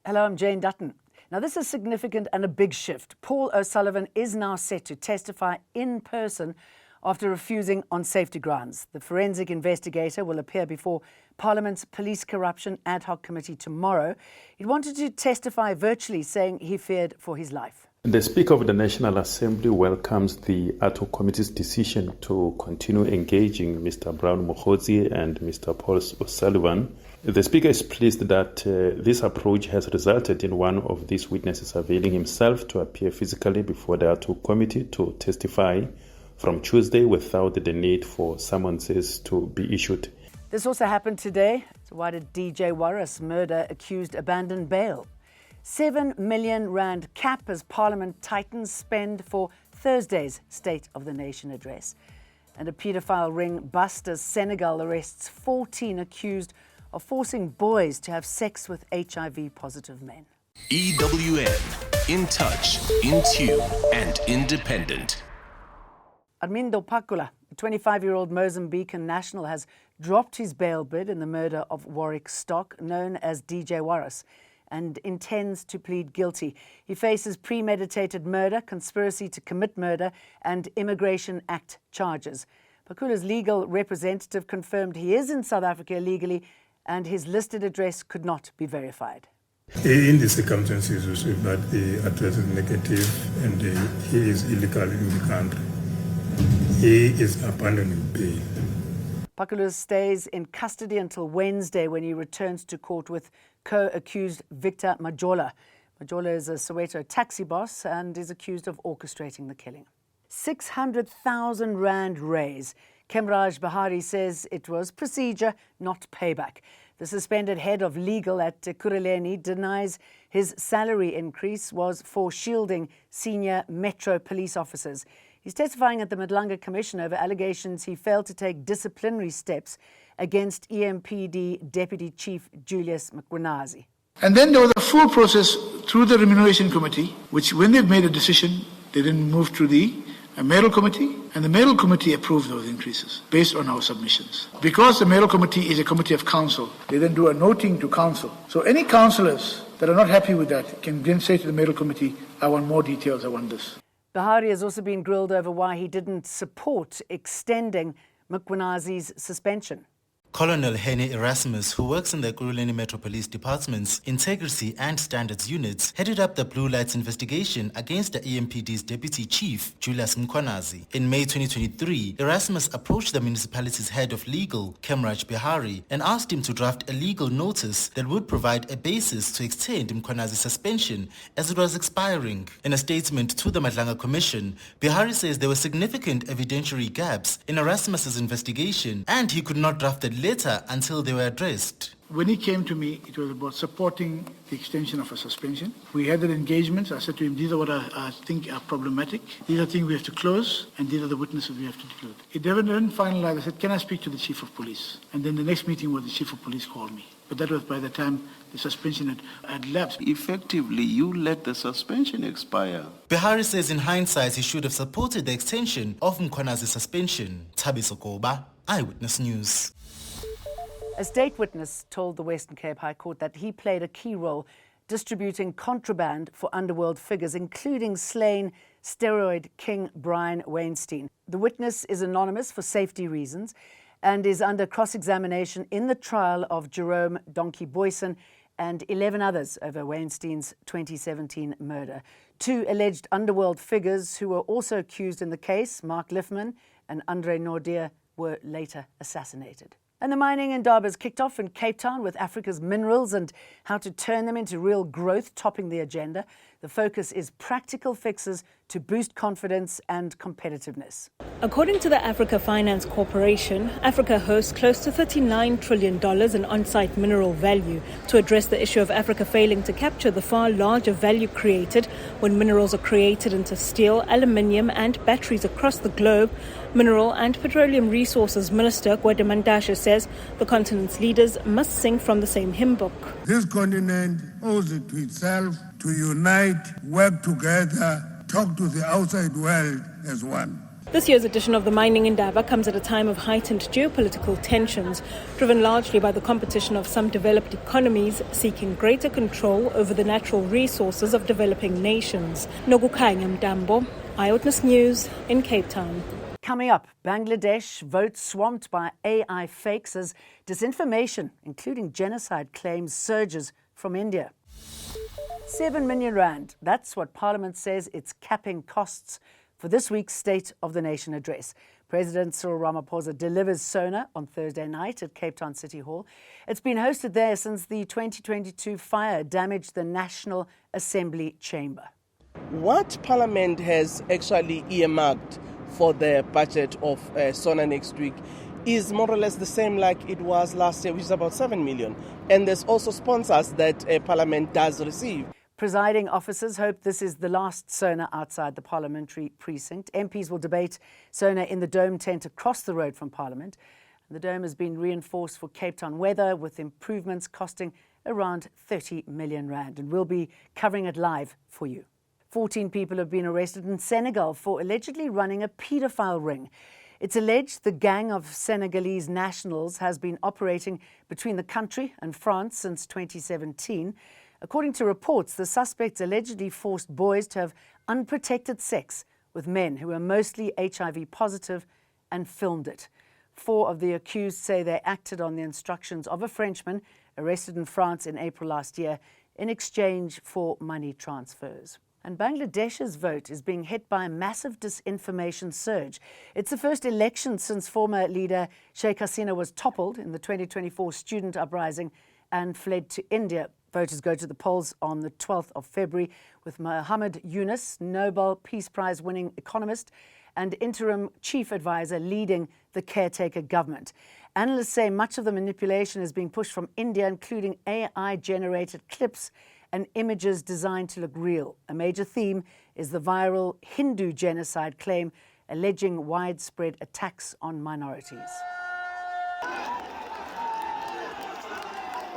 Hello, I'm Jane Dutton. Now, this is significant and a big shift. Paul O'Sullivan is now set to testify in person after refusing on safety grounds. The forensic investigator will appear before Parliament's Police Corruption Ad Hoc Committee tomorrow. He wanted to testify virtually, saying he feared for his life. The Speaker of the National Assembly welcomes the Ad Hoc Committee's decision to continue engaging Mr. Brown Mokhodzi and Mr. Paul O'Sullivan. The Speaker is pleased that this approach has resulted in one of these witnesses availing himself to appear physically before the Ad Hoc Committee to testify from Tuesday without the need for summonses to be issued. This also happened today. So why did DJ Warris murder accused abandon bail? 7 million rand cap as Parliament tightens spend for Thursday's State of the Nation address. And a paedophile ring busts as Senegal arrests 14 accused of forcing boys to have sex with HIV-positive men. EWN, in touch, in tune, and independent. Armindo Pakula, a 25-year-old Mozambican national, has dropped his bail bid in the murder of Warwick Stock, known as DJ Warris, and intends to plead guilty. He faces premeditated murder, conspiracy to commit murder, and Immigration Act charges. Pakula's legal representative confirmed he is in South Africa illegally and his listed address could not be verified. In the circumstances, we see that the address is negative and he is illegal in the country. He is abandoning bail. Pakula stays in custody until Wednesday when he returns to court with co-accused Victor Majola. Majola is a Soweto taxi boss and is accused of orchestrating the killing. 600,000 rand raise. Kemraj Bahari says it was procedure, not payback. The suspended head of legal at Ekurhuleni denies his salary increase was for shielding senior Metro police officers. He's testifying at the Madlanga Commission over allegations he failed to take disciplinary steps against EMPD Deputy Chief Julius Mkhwanazi. And then there was a full process through the Remuneration Committee, which when they've made a decision, they then moved to the Mayoral Committee, and the Mayoral Committee approved those increases based on our submissions. Because the Mayoral Committee is a committee of council, they then do a noting to council. So any councillors that are not happy with that can then say to the Mayoral Committee, I want more details, I want this. Bahari has also been grilled over why he didn't support extending Mkhwanazi's suspension. Colonel Hene Erasmus, who works in the Ekurhuleni Metro Police Department's Integrity and Standards Units, headed up the Blue Lights investigation against the EMPD's Deputy Chief, Julius Mkhwanazi. In May 2023, Erasmus approached the municipality's head of legal, Kemraj Bahari, and asked him to draft a legal notice that would provide a basis to extend Mkhwanazi's suspension as it was expiring. In a statement to the Madlanga Commission, Bahari says there were significant evidentiary gaps in Erasmus's investigation and he could not draft a letter until they were addressed. When he came to me, it was about supporting the extension of a suspension. We had that engagement. I said to him, these are what I think are problematic. These are things we have to close, and these are the witnesses we have to deal with. It didn't finalize. I said, can I speak to the Chief of Police? And then the next meeting was the Chief of Police called me. But that was by the time the suspension had lapsed. Effectively, you let the suspension expire. Bahari says in hindsight he should have supported the extension of Mkhwanazi's suspension. Thabiso Koba, Eyewitness News. A state witness told the Western Cape High Court that he played a key role distributing contraband for Underworld figures, including slain steroid king Brian Weinstein. The witness is anonymous for safety reasons and is under cross-examination in the trial of Jerome Donkey Boyson and 11 others over Weinstein's 2017 murder. 2 alleged Underworld figures who were also accused in the case, Mark Liffman and Andre Nordier, were later assassinated. And the mining Indaba has kicked off in Cape Town with Africa's minerals and how to turn them into real growth topping the agenda. The focus is practical fixes to boost confidence and competitiveness. According to the Africa Finance Corporation, Africa hosts close to $39 trillion in on-site mineral value to address the issue of Africa failing to capture the far larger value created when minerals are created into steel, aluminium and batteries across the globe. Mineral and Petroleum Resources Minister Gwede Mantashe says the continent's leaders must sing from the same hymn book. This continent owes it to itself to unite, work together, talk to the outside world as one. This year's edition of the Mining Indaba comes at a time of heightened geopolitical tensions, driven largely by the competition of some developed economies seeking greater control over the natural resources of developing nations. Nokukhanya Mtambo, Eyewitness News in Cape Town. Coming up, Bangladesh votes swamped by AI fakes as disinformation, including genocide claims, surges from India. 7 million rand. That's what Parliament says it's capping costs for this week's State of the Nation address. President Cyril Ramaphosa delivers SONA on Thursday night at Cape Town City Hall. It's been hosted there since the 2022 fire damaged the National Assembly chamber. What Parliament has actually earmarked for the budget of SONA next week is more or less the same like it was last year, which is about 7 million. And there's also sponsors that Parliament does receive. Presiding officers hope this is the last SONA outside the parliamentary precinct. MPs will debate SONA in the Dome tent across the road from Parliament. The Dome has been reinforced for Cape Town weather, with improvements costing around 30 million rand. And we'll be covering it live for you. 14 people have been arrested in Senegal for allegedly running a paedophile ring. It's alleged the gang of Senegalese nationals has been operating between the country and France since 2017. According to reports, the suspects allegedly forced boys to have unprotected sex with men who were mostly HIV positive and filmed it. 4 of the accused say they acted on the instructions of a Frenchman arrested in France in April last year in exchange for money transfers. And Bangladesh's vote is being hit by a massive disinformation surge. It's the first election since former leader Sheikh Hasina was toppled in the 2024 student uprising and fled to India. Voters go to the polls on the 12th of February with Muhammad Yunus, Nobel Peace Prize winning economist and interim chief advisor, leading the caretaker government. Analysts say much of the manipulation is being pushed from India, including AI-generated clips and images designed to look real. A major theme is the viral Hindu genocide claim, alleging widespread attacks on minorities.